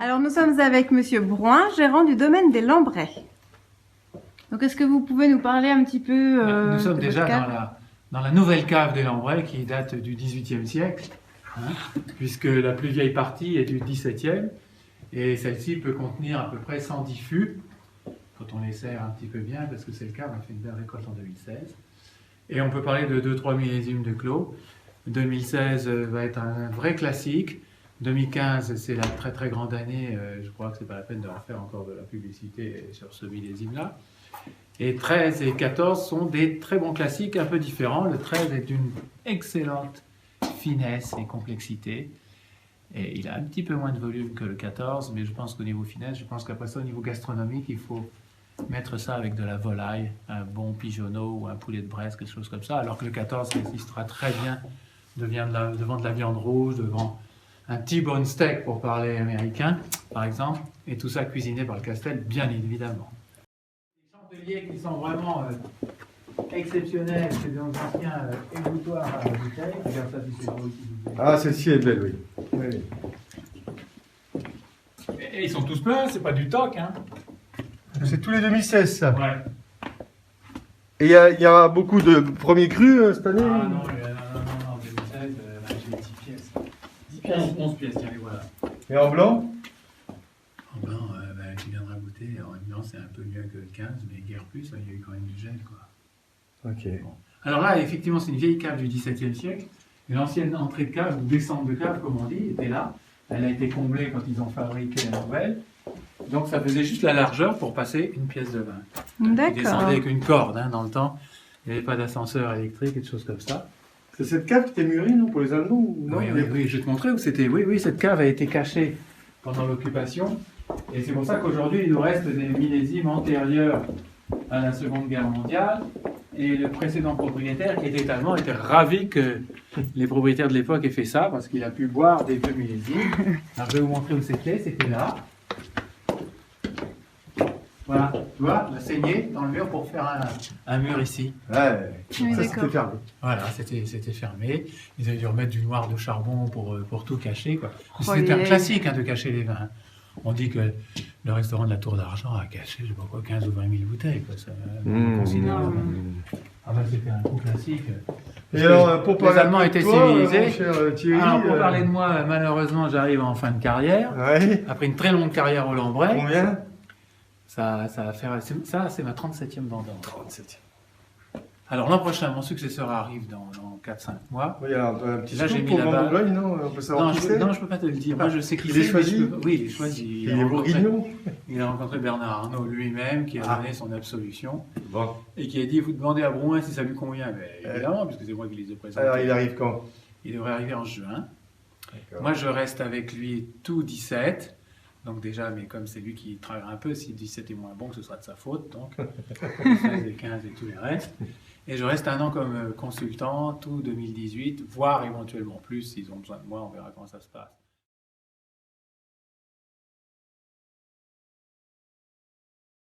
Alors nous sommes avec Monsieur Bruin, gérant du domaine des Lambrais. Donc est-ce que vous pouvez nous parler un petit peu Nous sommes de déjà votre cave dans la nouvelle cave des Lambrais qui date du XVIIIe siècle, hein, puisque la plus vieille partie est du XVIIe, et celle-ci peut contenir à peu près 110 fûts, quand on les sert un petit peu bien, parce que c'est le cas, on a fait une belle récolte en 2016. Et on peut parler de 2-3 millésimes de clos. 2016 va être un vrai classique. 2015, c'est la très très grande année. Je crois que c'est pas la peine de refaire encore de la publicité sur ce millésime-là. Et 13 et 14 sont des très bons classiques, un peu différents. Le 13 est d'une excellente finesse et complexité. Et il a un petit peu moins de volume que le 14, mais je pense qu'au niveau finesse, je pense qu'après ça, au niveau gastronomique, il faut mettre ça avec de la volaille, un bon pigeonneau ou un poulet de Bresse, quelque chose comme ça, alors que le 14 résistera très bien devant de la viande rouge, devant un T-bone steak pour parler américain, par exemple, et tout ça cuisiné par le Castel, bien évidemment. Les chandeliers qui sont vraiment exceptionnels, c'est des anciens égouttoirs à la bouteille. Regarde ça, c'est beau ici. Ah, celle-ci est belle, oui. Oui. Et ils sont tous pleins, c'est pas du toc, hein. C'est tous les 2016, ça. Ouais. Et il y a beaucoup de premiers crus cette année Ah non, 2016, j'ai 10 pièces. 10 pièces, 11 pièces, tiens, les voilà. Et en blanc? En blanc, tu viendras goûter. En blanc, c'est un peu mieux que le 15, mais guère plus, il y a eu quand même du gel, quoi. Ok. Bon. Alors là, effectivement, c'est une vieille cave du XVIIe siècle. Et l'ancienne entrée de cave, ou descente de cave, comme on dit, était là. Elle a été comblée quand ils ont fabriqué la nouvelle. Donc ça faisait juste la largeur pour passer une pièce de vin. Ils D'accord. descendaient avec une corde, hein, dans le temps. Il n'y avait pas d'ascenseur électrique et des choses comme ça. C'est cette cave qui était mûrie, non, pour les Allemands ou non? Oui, je vais te montrer où c'était. Oui, cette cave a été cachée pendant l'occupation. Et c'est pour ça qu'aujourd'hui, il nous reste des millésimes antérieurs à la Seconde Guerre mondiale. Et le précédent propriétaire, qui était allemand, était ravi que les propriétaires de l'époque aient fait ça, parce qu'il a pu boire des 2 millésimes. Alors, je vais vous montrer où c'était là. Voilà, tu vois, on a saigné dans le mur pour faire un mur ici. Ouais, Oui, ça d'accord. c'était fermé. Voilà, c'était fermé. Ils avaient dû remettre du noir de charbon pour tout cacher, quoi. Oh, C'était un les- classique, hein, de cacher les vins. On dit que le restaurant de la Tour d'Argent a caché, je sais pas quoi, 15 ou 20 000 bouteilles, quoi. Ça, considérable. Ah ben, c'était un coup classique. Et alors, pour parler les Allemands un peu étaient de toi, civilisés. mon cher Thierry, Alors, pour parler de moi, malheureusement, j'arrive en fin de carrière. Ouais. Après une très longue carrière au Lambrais, Combien? ça va faire, ça c'est ma 37e vendange. 37. Alors l'an prochain, mon successeur arrive dans 4-5 mois. Oui, alors un petit Là, j'ai scoop mis pour là-bas. Bourgogne, non? On peut savoir Non, qui je c'est? ne peux pas te le dire. Moi, je sais qui Il c'est, est mais choisi? oui, il est choisi. Il a est rencontré- bourguignon? Il a rencontré Bernard Arnault lui-même, qui a Ah. donné son absolution, Bon. et qui a dit, vous demandez à Brouin si ça lui convient. Mais évidemment, puisque c'est moi qui les ai présentés. Alors, il arrive quand? Il devrait arriver en juin. D'accord. Moi, je reste avec lui tout 17. Donc déjà, mais comme c'est lui qui travaillera un peu, si 17 est moins bon, ce sera de sa faute. Donc 16 et 15 et tous les restes. Et je reste un an comme consultant, tout 2018, voire éventuellement plus s'ils ont besoin de moi, on verra comment ça se passe.